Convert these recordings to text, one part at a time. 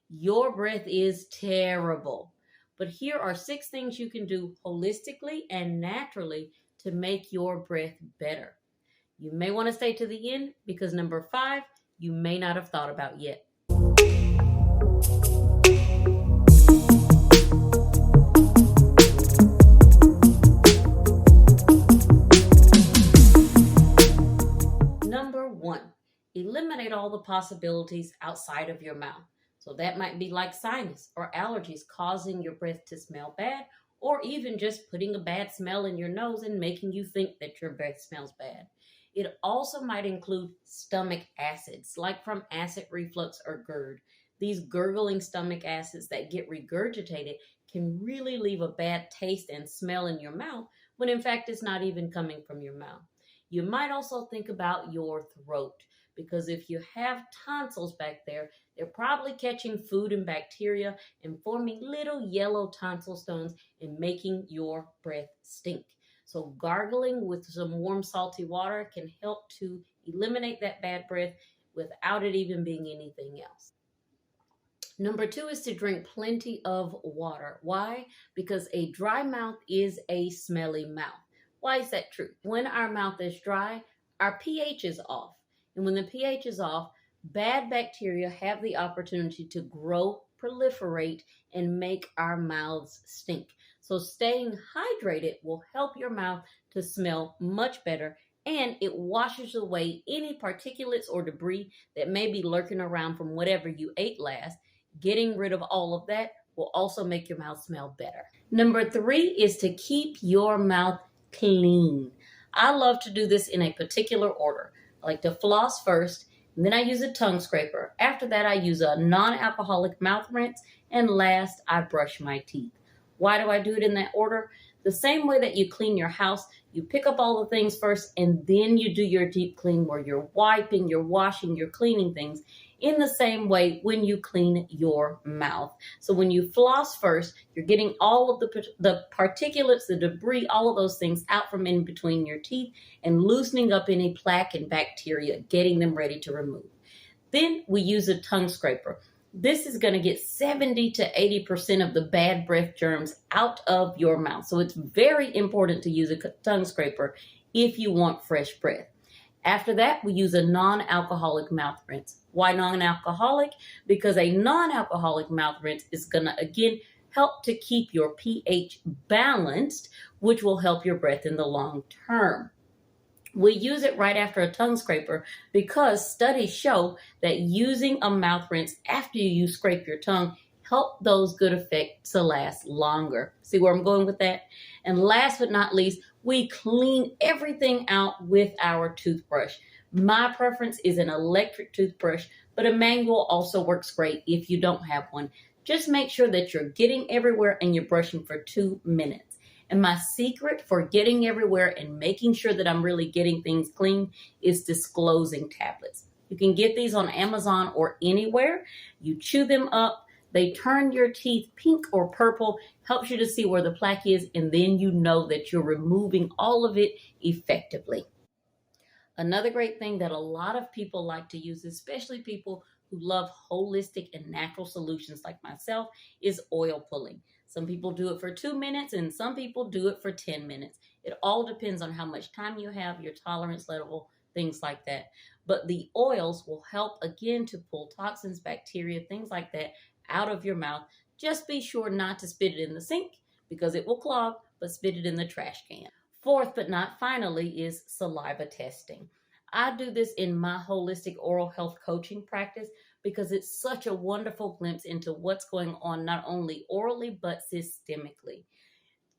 Your breath is terrible. But here are 6 things you can do holistically and naturally to make your breath better. You may want to stay to the end because number 5, you may not have thought about yet. Number 1, eliminate all the possibilities outside of your mouth. So that might be like sinus or allergies causing your breath to smell bad, or even just putting a bad smell in your nose and making you think that your breath smells bad. It also might include stomach acids, like from acid reflux or GERD. These gurgling stomach acids that get regurgitated can really leave a bad taste and smell in your mouth when in fact it's not even coming from your mouth. You might also think about your throat because if you have tonsils back there, they're probably catching food and bacteria and forming little yellow tonsil stones and making your breath stink. So gargling with some warm salty water can help to eliminate that bad breath without it even being anything else. Number 2 is to drink plenty of water. Why? Because a dry mouth is a smelly mouth. Why is that true? When our mouth is dry, our pH is off. And when the pH is off, bad bacteria have the opportunity to grow, proliferate, and make our mouths stink. So staying hydrated will help your mouth to smell much better, and it washes away any particulates or debris that may be lurking around from whatever you ate last. Getting rid of all of that will also make your mouth smell better. Number 3 is to keep your mouth clean. I love to do this in a particular order. I like to floss first, and then I use a tongue scraper. After that, I use a non-alcoholic mouth rinse, and last, I brush my teeth. Why do I do it in that order? The same way that you clean your house, you pick up all the things first, and then you do your deep clean where you're wiping, you're washing, you're cleaning things. In the same way when you clean your mouth. So when you floss first, you're getting all of the particulates, the debris, all of those things out from in between your teeth and loosening up any plaque and bacteria, getting them ready to remove. Then we use a tongue scraper. This is going to get 70 to 80% of the bad breath germs out of your mouth. So it's very important to use a tongue scraper if you want fresh breath. After that, we use a non-alcoholic mouth rinse. Why non-alcoholic? Because a non-alcoholic mouth rinse is going to, again, help to keep your pH balanced, which will help your breath in the long term. We use it right after a tongue scraper because studies show that using a mouth rinse after you scrape your tongue help those good effects to last longer. See where I'm going with that? And last but not least, we clean everything out with our toothbrush. My preference is an electric toothbrush, but a manual also works great if you don't have one. Just make sure that you're getting everywhere and you're brushing for 2 minutes. And my secret for getting everywhere and making sure that I'm really getting things clean is disclosing tablets. You can get these on Amazon or anywhere. You chew them up. They turn your teeth pink or purple, helps you to see where the plaque is, and then you know that you're removing all of it effectively. Another great thing that a lot of people like to use, especially people who love holistic and natural solutions like myself, is oil pulling. Some people do it for 2 minutes and some people do it for 10 minutes. It all depends on how much time you have, your tolerance level, things like that. But the oils will help again to pull toxins, bacteria, things like that out of your mouth. Just be sure not to spit it in the sink because it will clog, but spit it in the trash can. Fourth, but not finally, is saliva testing. I do this in my holistic oral health coaching practice because it's such a wonderful glimpse into what's going on not only orally but systemically.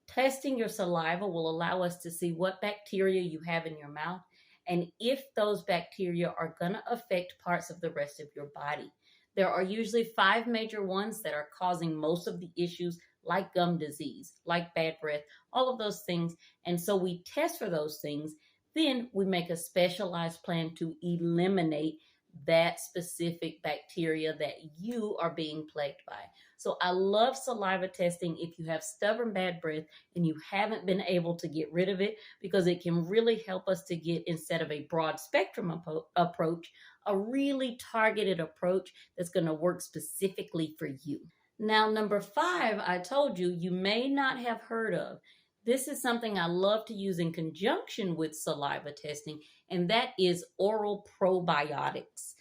Testing your saliva will allow us to see what bacteria you have in your mouth and if those bacteria are going to affect parts of the rest of your body. There are usually 5 major ones that are causing most of the issues, like gum disease, like bad breath, all of those things. And so we test for those things. Then we make a specialized plan to eliminate that specific bacteria that you are being plagued by. So I love saliva testing if you have stubborn bad breath and you haven't been able to get rid of it, because it can really help us to get, instead of a broad spectrum approach, a really targeted approach that's going to work specifically for you. Now, number 5, I told you, you may not have heard of. This is something I love to use in conjunction with saliva testing, and that is oral probiotics.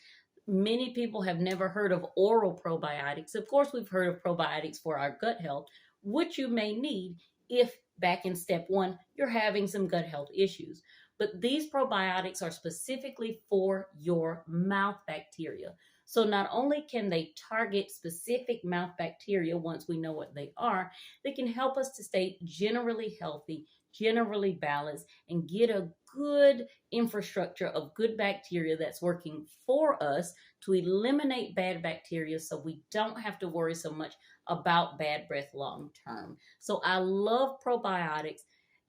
Many people have never heard of oral probiotics. Of course, we've heard of probiotics for our gut health, which you may need if back in step 1, you're having some gut health issues. But these probiotics are specifically for your mouth bacteria. So not only can they target specific mouth bacteria once we know what they are, they can help us to stay generally healthy, generally balanced, and get a good infrastructure of good bacteria that's working for us to eliminate bad bacteria so we don't have to worry so much about bad breath long term. So I love probiotics.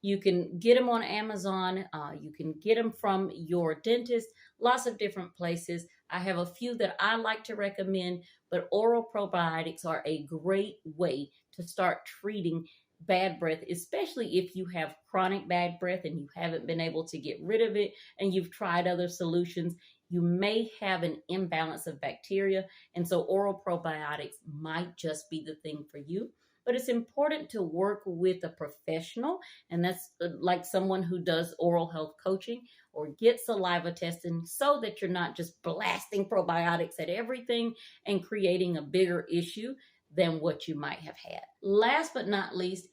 You can get them on Amazon. You can get them from your dentist, lots of different places. I have a few that I like to recommend, but oral probiotics are a great way to start treating bad breath, especially if you have chronic bad breath and you haven't been able to get rid of it and you've tried other solutions. You may have an imbalance of bacteria, and so oral probiotics might just be the thing for you. But it's important to work with a professional, and that's like someone who does oral health coaching or get saliva testing, so that you're not just blasting probiotics at everything and creating a bigger issue than what you might have had. Last but not least,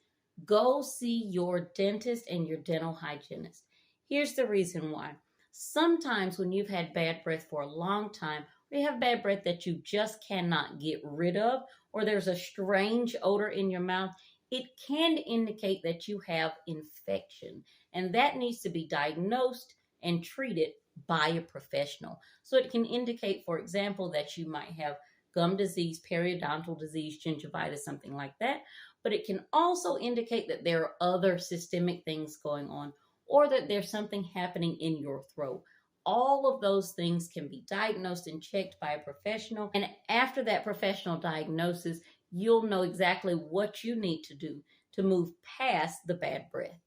go see your dentist and your dental hygienist. Here's the reason why. Sometimes when you've had bad breath for a long time, or you have bad breath that you just cannot get rid of, or there's a strange odor in your mouth, it can indicate that you have infection, and that needs to be diagnosed and treated by a professional. So it can indicate, for example, that you might have gum disease, periodontal disease, gingivitis, something like that. But it can also indicate that there are other systemic things going on, or that there's something happening in your throat. All of those things can be diagnosed and checked by a professional. And after that professional diagnosis, you'll know exactly what you need to do to move past the bad breath.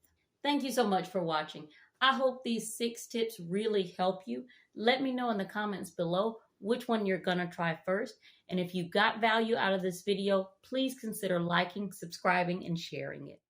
Thank you so much for watching. I hope these 6 tips really help you. Let me know in the comments below which one you're going to try first. And if you got value out of this video, please consider liking, subscribing, and sharing it.